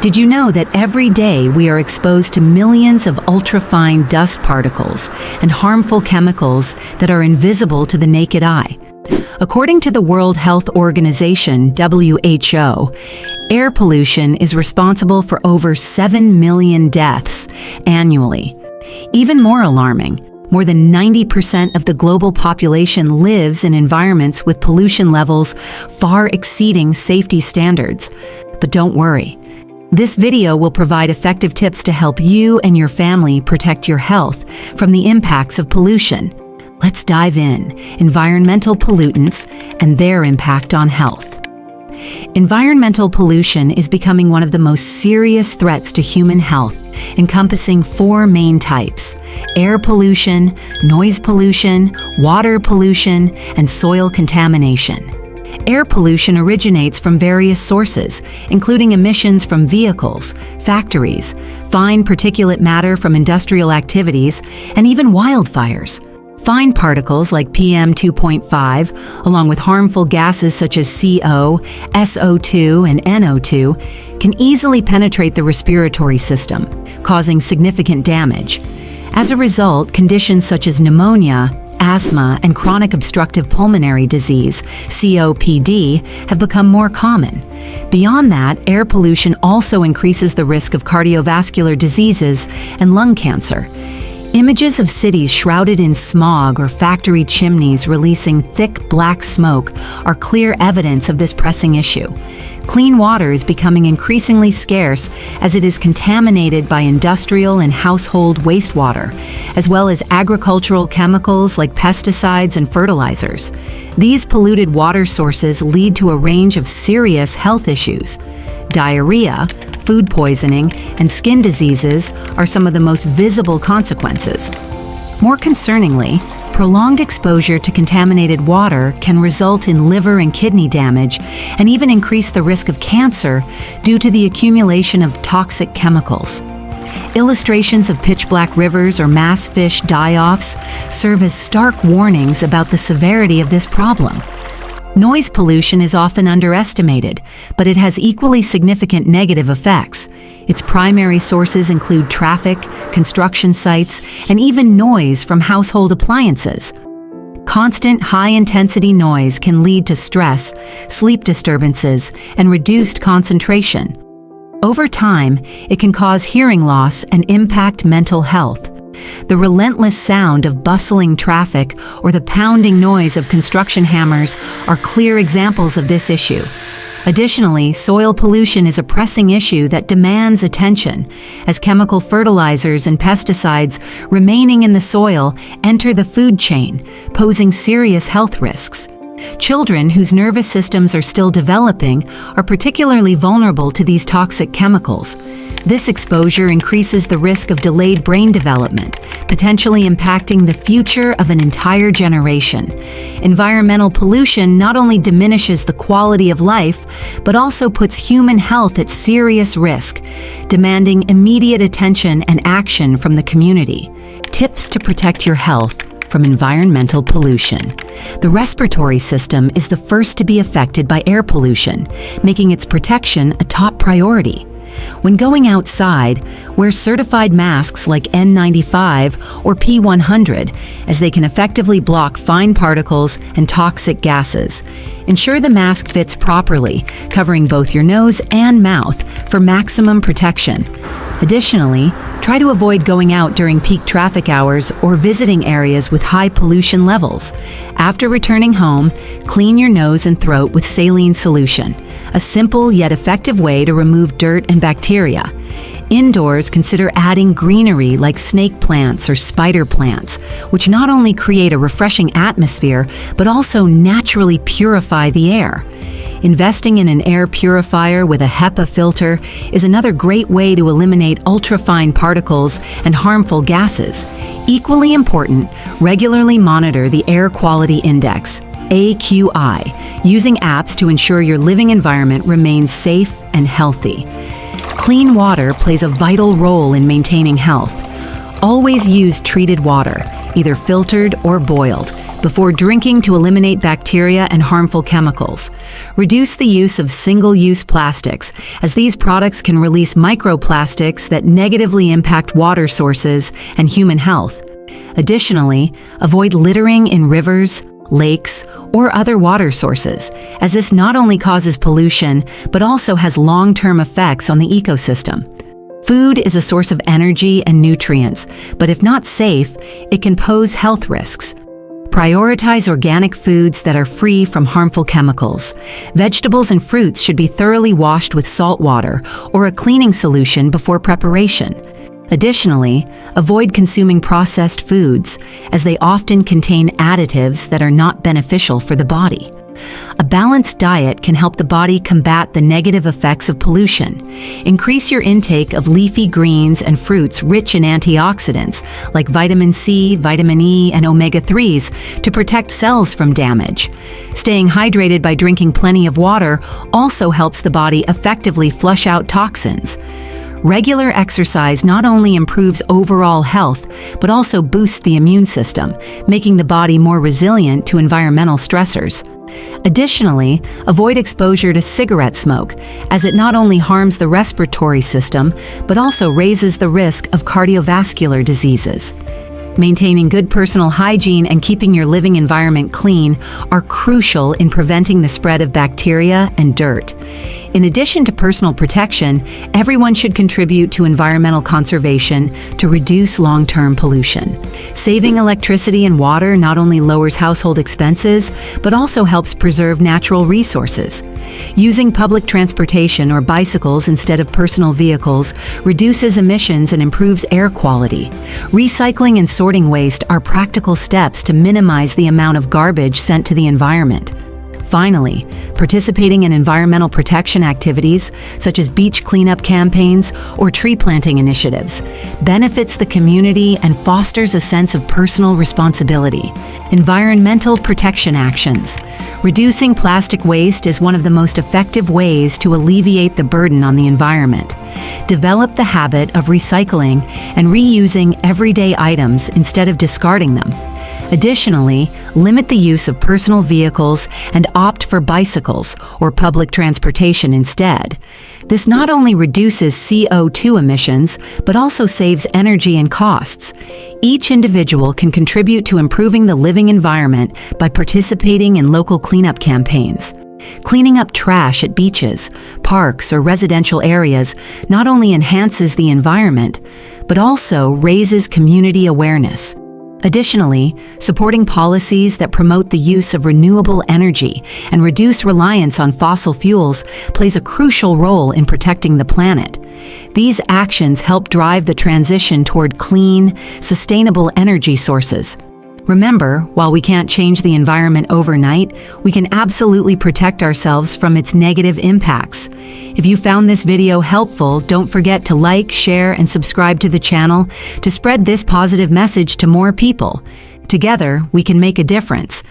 Did you know that every day we are exposed to millions of ultrafine dust particles and harmful chemicals that are invisible to the naked eye? According to the World Health Organization, WHO, air pollution is responsible for over 7 million deaths annually. Even more alarming, more than 90% of the global population lives in environments with pollution levels far exceeding safety standards. But don't worry. This video will provide effective tips to help you and your family protect your health from the impacts of pollution. Let's dive in. Environmental pollutants and their impact on health. Environmental pollution is becoming one of the most serious threats to human health, encompassing 4 main types: air pollution, noise pollution, water pollution, and soil contamination. Air pollution originates from various sources, including emissions from vehicles, factories, fine particulate matter from industrial activities, and even wildfires. Fine particles like PM 2.5, along with harmful gases such as CO, SO2, and NO2, can easily penetrate the respiratory system, causing significant damage. As a result, conditions such as pneumonia, asthma, and chronic obstructive pulmonary disease, COPD, have become more common. Beyond that, air pollution also increases the risk of cardiovascular diseases and lung cancer. Images of cities shrouded in smog or factory chimneys releasing thick black smoke are clear evidence of this pressing issue. Clean water is becoming increasingly scarce as it is contaminated by industrial and household wastewater, as well as agricultural chemicals like pesticides and fertilizers. These polluted water sources lead to a range of serious health issues. Diarrhea, food poisoning, and skin diseases are some of the most visible consequences. More concerningly, prolonged exposure to contaminated water can result in liver and kidney damage and even increase the risk of cancer due to the accumulation of toxic chemicals. Illustrations of pitch-black rivers or mass fish die-offs serve as stark warnings about the severity of this problem. Noise pollution is often underestimated, but it has equally significant negative effects. Its primary sources include traffic, construction sites, and even noise from household appliances. Constant high-intensity noise can lead to stress, sleep disturbances, and reduced concentration. Over time, it can cause hearing loss and impact mental health. The relentless sound of bustling traffic or the pounding noise of construction hammers are clear examples of this issue. Additionally, soil pollution is a pressing issue that demands attention, as chemical fertilizers and pesticides remaining in the soil enter the food chain, posing serious health risks. Children whose nervous systems are still developing are particularly vulnerable to these toxic chemicals. This exposure increases the risk of delayed brain development, potentially impacting the future of an entire generation. Environmental pollution not only diminishes the quality of life, but also puts human health at serious risk, demanding immediate attention and action from the community. Tips to protect your health from environmental pollution. The respiratory system is the first to be affected by air pollution, making its protection a top priority. When going outside, wear certified masks like N95 or P100, as they can effectively block fine particles and toxic gases. Ensure the mask fits properly, covering both your nose and mouth for maximum protection. Additionally, try to avoid going out during peak traffic hours or visiting areas with high pollution levels. After returning home, clean your nose and throat with saline solution, a simple yet effective way to remove dirt and bacteria. Indoors, consider adding greenery like snake plants or spider plants, which not only create a refreshing atmosphere, but also naturally purify the air. Investing in an air purifier with a HEPA filter is another great way to eliminate ultrafine particles and harmful gases. Equally important, regularly monitor the Air Quality Index, AQI, using apps to ensure your living environment remains safe and healthy. Clean water plays a vital role in maintaining health. Always use treated water, either filtered or boiled, before drinking to eliminate bacteria and harmful chemicals. Reduce the use of single-use plastics, as these products can release microplastics that negatively impact water sources and human health. Additionally, avoid littering in rivers, lakes, or other water sources, as this not only causes pollution, but also has long-term effects on the ecosystem. Food is a source of energy and nutrients, but if not safe, it can pose health risks. Prioritize organic foods that are free from harmful chemicals. Vegetables and fruits should be thoroughly washed with salt water or a cleaning solution before preparation. Additionally, avoid consuming processed foods, as they often contain additives that are not beneficial for the body. A balanced diet can help the body combat the negative effects of pollution. Increase your intake of leafy greens and fruits rich in antioxidants like vitamin C, vitamin E, and omega-3s to protect cells from damage. Staying hydrated by drinking plenty of water also helps the body effectively flush out toxins. Regular exercise not only improves overall health, but also boosts the immune system, making the body more resilient to environmental stressors. Additionally, avoid exposure to cigarette smoke, as it not only harms the respiratory system, but also raises the risk of cardiovascular diseases. Maintaining good personal hygiene and keeping your living environment clean are crucial in preventing the spread of bacteria and dirt. In addition to personal protection, everyone should contribute to environmental conservation to reduce long-term pollution. Saving electricity and water not only lowers household expenses, but also helps preserve natural resources. Using public transportation or bicycles instead of personal vehicles reduces emissions and improves air quality. Recycling and sorting waste are practical steps to minimize the amount of garbage sent to the environment. Finally, participating in environmental protection activities, such as beach cleanup campaigns or tree planting initiatives, benefits the community and fosters a sense of personal responsibility. Environmental protection actions. Reducing plastic waste is one of the most effective ways to alleviate the burden on the environment. Develop the habit of recycling and reusing everyday items instead of discarding them. Additionally, limit the use of personal vehicles and opt for bicycles or public transportation instead. This not only reduces CO2 emissions, but also saves energy and costs. Each individual can contribute to improving the living environment by participating in local cleanup campaigns. Cleaning up trash at beaches, parks, or residential areas not only enhances the environment, but also raises community awareness. Additionally, supporting policies that promote the use of renewable energy and reduce reliance on fossil fuels plays a crucial role in protecting the planet. These actions help drive the transition toward clean, sustainable energy sources. Remember, while we can't change the environment overnight, we can absolutely protect ourselves from its negative impacts. If you found this video helpful, don't forget to like, share, and subscribe to the channel to spread this positive message to more people. Together, we can make a difference.